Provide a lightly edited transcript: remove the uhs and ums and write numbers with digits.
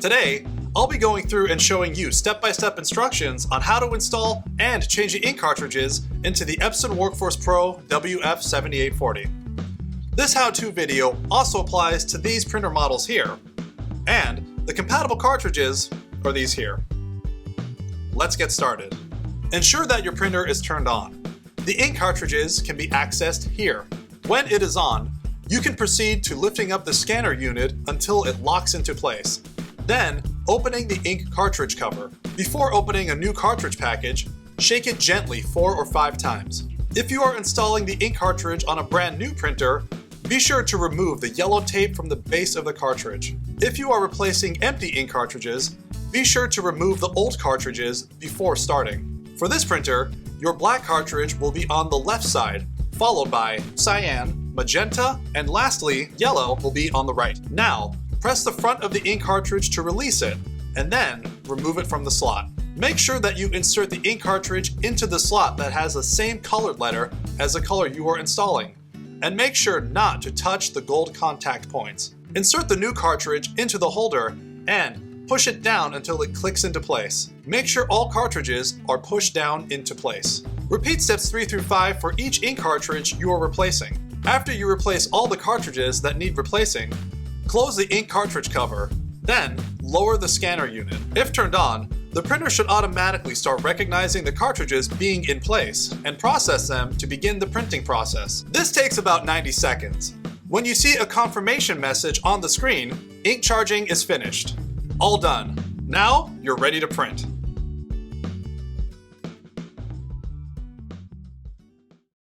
Today, I'll be going through and showing you step-by-step instructions on how to install and change the ink cartridges into the Epson Workforce Pro WF-7840. This how-to video also applies to these printer models here, and the compatible cartridges are these here. Let's get started. Ensure that your printer is turned on. The ink cartridges can be accessed here. When it is on, you can proceed to lifting up the scanner unit until it locks into place. Then, opening the ink cartridge cover. Before opening a new cartridge package, shake it gently 4 or 5 times. If you are installing the ink cartridge on a brand new printer, be sure to remove the yellow tape from the base of the cartridge. If you are replacing empty ink cartridges, be sure to remove the old cartridges before starting. For this printer, your black cartridge will be on the left side, followed by cyan, magenta, and lastly, yellow will be on the right. Now, press the front of the ink cartridge to release it, and then remove it from the slot. Make sure that you insert the ink cartridge into the slot that has the same colored letter as the color you are installing, and make sure not to touch the gold contact points. Insert the new cartridge into the holder and push it down until it clicks into place. Make sure all cartridges are pushed down into place. Repeat steps 3 through 5 for each ink cartridge you are replacing. After you replace all the cartridges that need replacing, close the ink cartridge cover, then lower the scanner unit. If turned on, the printer should automatically start recognizing the cartridges being in place and process them to begin the printing process. This takes about 90 seconds. When you see a confirmation message on the screen, ink charging is finished. All done. Now you're ready to print.